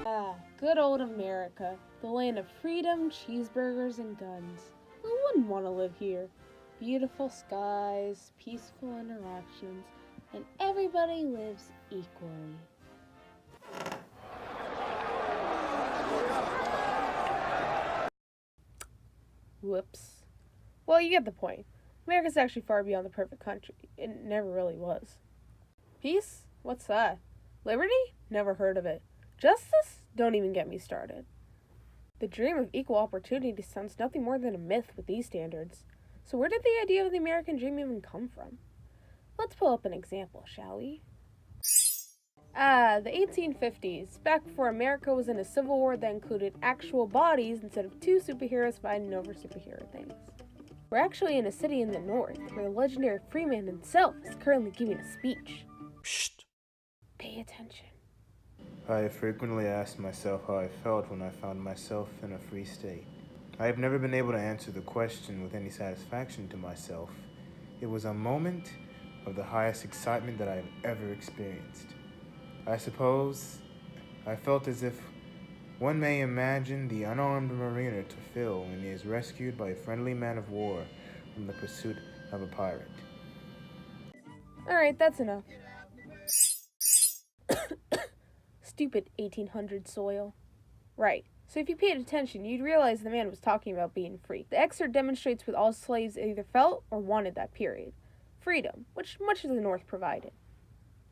Ah, good old America, the land of freedom, cheeseburgers, and guns. Who wouldn't want to live here? Beautiful skies, peaceful interactions, and everybody lives equally. Whoops. Well, you get the point. America's actually far beyond the perfect country. It never really was. Peace? What's that? Liberty? Never heard of it. Justice? Don't even get me started. The dream of equal opportunity sounds nothing more than a myth with these standards. So where did the idea of the American dream even come from? Let's pull up an example, shall we? The 1850s, back before America was in a civil war that included actual bodies instead of two superheroes fighting over superhero things. We're actually in a city in the north, where the legendary Freeman himself is currently giving a speech. Psst. Pay attention. I have frequently asked myself how I felt when I found myself in a free state. I have never been able to answer the question with any satisfaction to myself. It was a moment of the highest excitement that I have ever experienced. I suppose I felt as if one may imagine the unarmed mariner to Phil when he is rescued by a friendly man of war from the pursuit of a pirate. Alright, that's enough. Stupid 1800 soil. Right. So if you paid attention, you'd realize the man was talking about being free. The excerpt demonstrates what all slaves either felt or wanted that period. Freedom, which much of the North provided.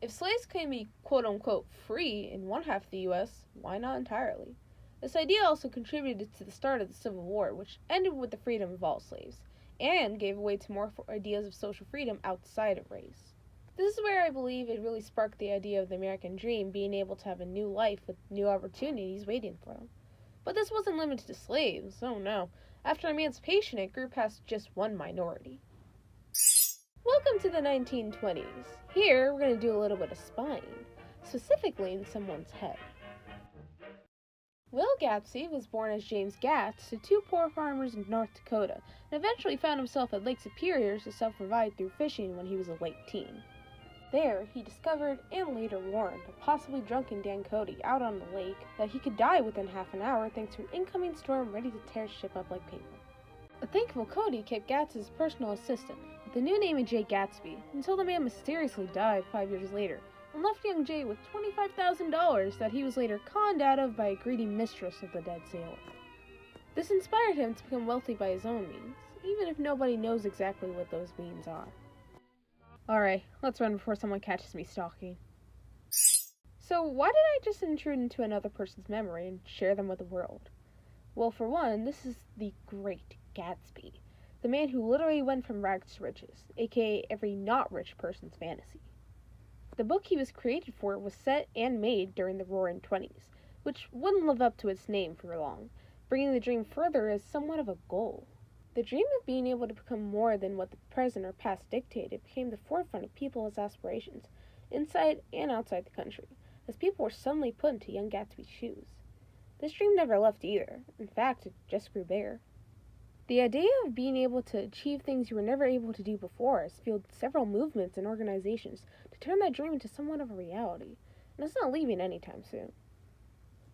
If slaves can be quote-unquote free in one half of the U.S., why not entirely? This idea also contributed to the start of the Civil War, which ended with the freedom of all slaves, and gave way to more ideas of social freedom outside of race. This is where I believe it really sparked the idea of the American dream being able to have a new life with new opportunities waiting for them. But this wasn't limited to slaves, oh no. After emancipation, it grew past just one minority. Welcome to the 1920s. Here, we're going to do a little bit of spying, specifically in someone's head. Will Gadsby was born as James Gatz to two poor farmers in North Dakota, and eventually found himself at Lake Superior to self-provide through fishing when he was a late teen. There, he discovered and later warned a possibly drunken Dan Cody out on the lake that he could die within half an hour thanks to an incoming storm ready to tear his ship up like paper. A thankful Cody kept Gatz as personal assistant, with the new name of Jay Gatsby, until the man mysteriously died 5 years later, and left young Jay with $25,000 that he was later conned out of by a greedy mistress of the dead sailor. This inspired him to become wealthy by his own means, even if nobody knows exactly what those means are. Alright, let's run before someone catches me stalking. So why did I just intrude into another person's memory and share them with the world? Well, for one, this is the Great Gatsby, the man who literally went from rags to riches, aka every not rich person's fantasy. The book he was created for was set and made during the Roaring Twenties, which wouldn't live up to its name for long, bringing the dream further as somewhat of a goal. The dream of being able to become more than what the present or past dictated became the forefront of people's aspirations, inside and outside the country, as people were suddenly put into young Gatsby's shoes. This dream never left either. In fact, it just grew bigger. The idea of being able to achieve things you were never able to do before has fueled several movements and organizations to turn that dream into somewhat of a reality, and it's not leaving anytime soon.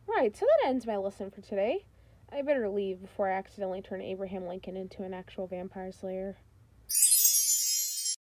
Right, so that ends my lesson for today. I better leave before I accidentally turn Abraham Lincoln into an actual vampire slayer.